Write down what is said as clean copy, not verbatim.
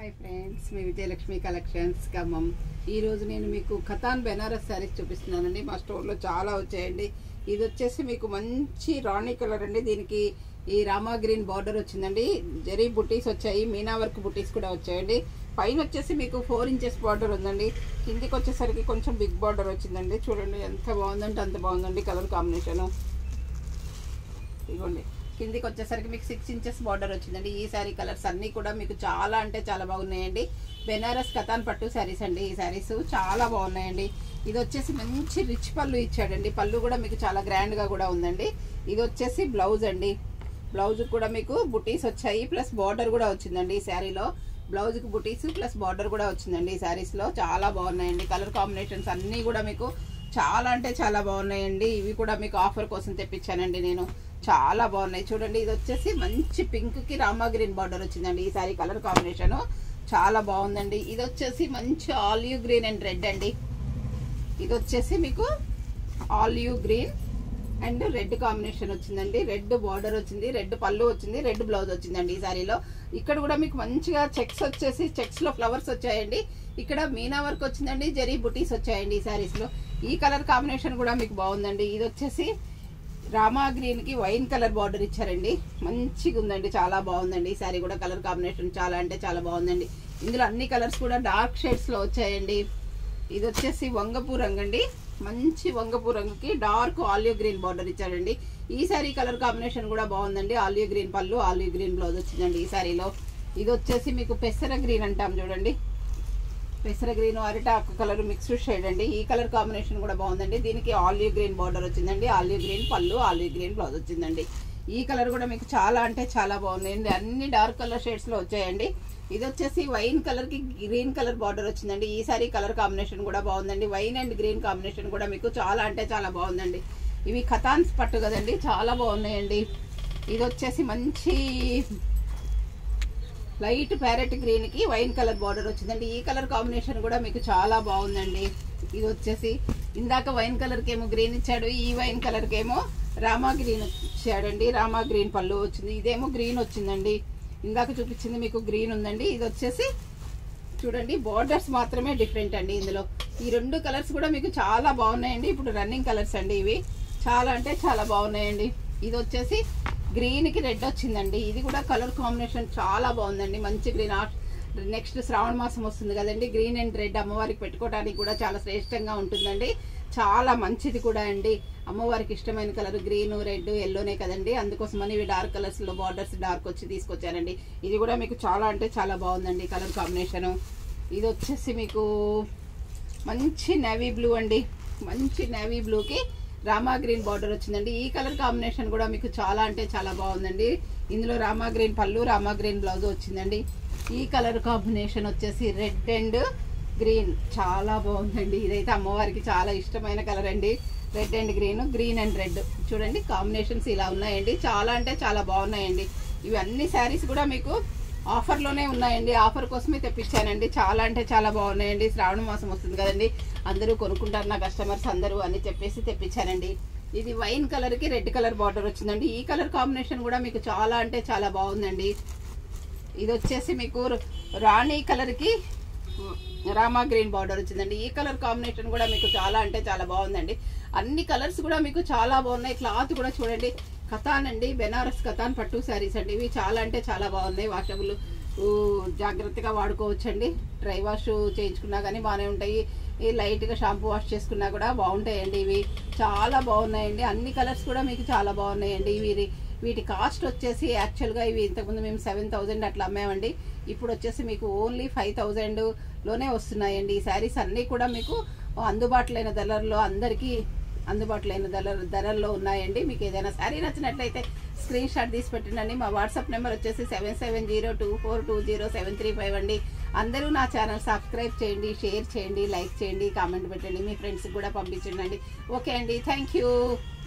Hi friends, మీ Vijayalakshmi collections Khammam. ఈరోజు నేను మీకు ఖతాన్ బెనారస్ శారీస్ చూపిస్తున్నానండి. మా స్టోర్లో చాలా వచ్చాయండి. ఇది వచ్చేసి మీకు మంచి రాణి కలర్ అండి. దీనికి ఈ రామా గ్రీన్ బార్డర్ వచ్చిందండి. జరీ బుటీస్ వచ్చాయి, మీనా వర్క్ బుటీస్ కూడా వచ్చాయండి. పైన వచ్చేసి మీకు 4 ఇంచెస్ బార్డర్ ఉందండి. కిందికి వచ్చేసరికి కొంచెం బిగ్ బార్డర్ వచ్చిందండి. చూడండి ఎంత బాగుందంటే అంత బాగుందండి కలర్ కాంబినేషను. ఇదిగోండి, కిందికి వచ్చేసరికి మీకు 6 ఇంచెస్ బార్డర్ వచ్చిందండి. ఈ శారీ కలర్స్ అన్నీ కూడా మీకు చాలా అంటే చాలా బాగున్నాయండి. బెనారస్ ఖతాన్ పట్టు శారీస్ అండి. ఈ శారీస్ చాలా బాగున్నాయండి. ఇది వచ్చేసి మంచి రిచ్ పళ్ళు ఇచ్చాడండి. పళ్ళు కూడా మీకు చాలా గ్రాండ్గా కూడా ఉందండి. ఇది వచ్చేసి బ్లౌజ్ అండి. బ్లౌజ్ కూడా మీకు బుటీస్ వచ్చాయి, ప్లస్ బార్డర్ కూడా వచ్చిందండి. ఈ శారీలో బ్లౌజ్కి బుటీస్ ప్లస్ బార్డర్ కూడా వచ్చిందండి. ఈ శారీస్లో చాలా బాగున్నాయండి. కలర్ కాంబినేషన్స్ అన్నీ కూడా మీకు చాలా అంటే చాలా బాగున్నాయండి. ఇవి కూడా మీకు ఆఫర్ కోసం తెప్పించానండి నేను. చాలా బాగున్నాయి చూడండి. ఇది వచ్చేసి మంచి పింక్ కి రామా గ్రీన్ బార్డర్ వచ్చిందండి. ఈ సారీ కలర్ కాంబినేషన్ చాలా బాగుందండి. ఇది వచ్చేసి మంచి ఆలివ్ గ్రీన్ అండ్ రెడ్ అండి. ఇది వచ్చేసి మీకు olive green and red combination వచ్చిందండి. రెడ్ బార్డర్ వచ్చింది, రెడ్ పళ్ళు వచ్చింది, రెడ్ బ్లౌజ్ వచ్చిందండి ఈ సారీలో. ఇక్కడ కూడా మీకు మంచిగా చెక్స్ వచ్చేసి చెక్స్ లో ఫ్లవర్స్ వచ్చాయండి. ఇక్కడ మీనా వర్క్ వచ్చిందండి, జరీ బుటీస్ వచ్చాయండి ఈ సారీస్ లో. ఈ కలర్ కాంబినేషన్ కూడా మీకు బాగుందండి. ఇది వచ్చేసి రామా గ్రీన్ కి వైన్ కలర్ బార్డర్ ఇచ్చారండి. మంచిగా ఉందండి, చాలా బాగుందండి. ఈ సారీ కూడా కలర్ కాంబినేషన్ చాలా అంటే చాలా బాగుందండి. ఇందులో అన్ని కలర్స్ కూడా డార్క్ షేడ్స్ లో వచ్చాయండి. ఇది వచ్చేసి వంగపూ రంగు అండి. మంచి వంగపూ రంగుకి డార్క్ ఆలివ్ గ్రీన్ బార్డర్ ఇచ్చాడండి. ఈ సారీ కలర్ కాంబినేషన్ కూడా బాగుందండి. ఆలివ్ గ్రీన్ పళ్ళు, ఆలివ్ గ్రీన్ బ్లౌజ్ వచ్చిందండి ఈ సారీలో. ఇది వచ్చేసి మీకు పెసర గ్రీన్ అంటాం చూడండి. పెసర గ్రీన్ అరిటాకు కలర్ మిక్స్డ్ షేడ్ అండి. ఈ కలర్ కాంబినేషన్ కూడా బాగుందండి. దీనికి ఆలివ్ గ్రీన్ బార్డర్ వచ్చిందండి. ఆలివ్ గ్రీన్ పళ్ళు, ఆలివ్ గ్రీన్ బ్లౌజ్ వచ్చిందండి. ఈ కలర్ కూడా మీకు చాలా అంటే చాలా బాగుందండి. అన్ని డార్క్ కలర్ షేడ్స్ లో వచ్చాయండి. ఇది వచ్చేసి వైన్ కలర్ కి గ్రీన్ కలర్ బార్డర్ వచ్చిందండి. ఈ సారీ కలర్ కాంబినేషన్ కూడా బాగుందండి. వైన్ అండ్ గ్రీన్ కాంబినేషన్ కూడా మీకు చాలా అంటే చాలా బాగుందండి. ఇవి ఖతాన్స్ పట్టు కదండి, చాలా బాగున్నాయండి. ఇది వచ్చేసి మంచి లైట్ ప్యారెట్ గ్రీన్ కి వైన్ కలర్ బార్డర్ వచ్చిందండి. ఈ కలర్ కాంబినేషన్ కూడా మీకు చాలా బాగుందండి. ఇది వచ్చేసి ఇందాక వైన్ కలర్ కి ఏమో గ్రీన్ ఇచ్చాడు, ఈ వైన్ కలర్ కి ఏమో రామా గ్రీన్ ఇచ్చాడండి. రామా గ్రీన్ పళ్ళు వచ్చింది, ఇదేమో గ్రీన్ వచ్చిందండి. ఇందాక చూపించింది మీకు గ్రీన్ ఉందండి. ఇది వచ్చేసి చూడండి బార్డర్స్ మాత్రమే డిఫరెంట్ అండి. ఇందులో ఈ 2 కలర్స్ కూడా మీకు చాలా బాగున్నాయండి. ఇప్పుడు రన్నింగ్ కలర్స్ అండి ఇవి. చాలా అంటే చాలా బాగున్నాయండి. ఇది వచ్చేసి గ్రీన్ కి రెడ్ వచ్చిందండి. ఇది కూడా కలర్ కాంబినేషన్ చాలా బాగుందండి. మంచి గ్రీన్. నెక్స్ట్ శ్రావణ మాసం వస్తుంది కదండి. గ్రీన్ అండ్ రెడ్ అమ్మవారికి పెట్టుకోవడానికి కూడా చాలా శ్రేష్టంగా ఉంటుందండి. చాలా మంచిది కూడా అండి. అమ్మవారికి ఇష్టమైన కలర్ గ్రీన్, రెడ్, ఎల్లోనే కదండి. అందుకోసమని ఇవి డార్క్ కలర్స్ లో బార్డర్స్ డార్క్ వచ్చి తీసుకొచ్చానండి. ఇది కూడా మీకు చాలా అంటే చాలా బాగుందండి కలర్ కాంబినేషన్. ఇది వచ్చేసి మీకు మంచి నేవీ బ్లూ అండి. మంచి నేవీ బ్లూకి రామా గ్రీన్ బార్డర్ వచ్చిందండి. ఈ కలర్ కాంబినేషన్ కూడా మీకు చాలా అంటే చాలా బాగుందండి. ఇందులో రామా గ్రీన్ పళ్ళు, రామా గ్రీన్ బ్లౌజ్ వచ్చిందండి. ఈ కలర్ కాంబినేషన్ వచ్చేసి రెడ్ అండ్ గ్రీన్ చాలా బాగుందండి. ఇదైతే అమ్మవారికి చాలా ఇష్టమైన కలర్ అండి. Red and green, green and red చూడండి కాంబినేషన్స్ ఇలా ఉన్నాయండి. చాలా అంటే చాలా బాగున్నాయండి. ఇవి అన్ని శారీస్ కూడా మీకు ఆఫర్లోనే ఉన్నాయండి. ఆఫర్ కోసమే తెప్పించానండి. చాలా అంటే చాలా బాగున్నాయండి. శ్రావణ మాసం వస్తుంది కదండి, అందరూ కొనుక్కుంటారు నా కస్టమర్స్ అందరూ అని చెప్పేసి తెప్పించానండి. ఇది వైన్ కలర్ కి రెడ్ కలర్ బార్డర్ వచ్చిందండి. ఈ కలర్ కాంబినేషన్ కూడా మీకు చాలా అంటే చాలా బాగుందండి. ఇది వచ్చేసి మీకు రాణి కలర్ కి రామా గ్రీన్ బార్డర్ వచ్చిందండి. ఈ కలర్ కాంబినేషన్ కూడా మీకు చాలా అంటే చాలా బాగుందండి. అన్ని కలర్స్ కూడా మీకు చాలా బాగున్నాయి. క్లాత్ కూడా చూడండి, ఖతాన్ అండి, బెనారస్ ఖతాన్ పట్టు శారీస్ అండి. ఇవి చాలా అంటే చాలా బాగున్నాయి. వాషబుల్, జాగ్రత్తగా వాడుకోవచ్చండి. డ్రై వాష్ చేయించుకున్నా కానీ బాగానే ఉంటాయి. లైట్గా షాంపూ వాష్ చేసుకున్నా కూడా బాగుంటాయండి. ఇవి చాలా బాగున్నాయండి. అన్ని కలర్స్ కూడా మీకు చాలా బాగున్నాయండి. వీటి కాస్ట్ వచ్చేసి యాక్చువల్గా ఇవి ఇంతకుముందు మేము 7,000 అట్లా అమ్మామండి. ఇప్పుడు వచ్చేసి మీకు ఓన్లీ 5,000లోనే వస్తున్నాయండి. ఈ శారీస్ అన్నీ కూడా మీకు అందుబాటులైన ధరల్లో, అందరికీ అందుబాటులైన ధరల్లో ఉన్నాయండి. మీకు ఏదైనా శారీ నచ్చినట్లయితే స్క్రీన్ షాట్ తీసి పెట్టండి. మా వాట్సాప్ నెంబర్ వచ్చేసి 7702420735 అండి. అందరూ నా ఛానల్ సబ్స్క్రైబ్ చేయండి, షేర్ చేయండి, లైక్ చేయండి, కామెంట్ పెట్టండి, మీ ఫ్రెండ్స్కి కూడా పంపించండి. ఓకే అండి, థ్యాంక్ యూ.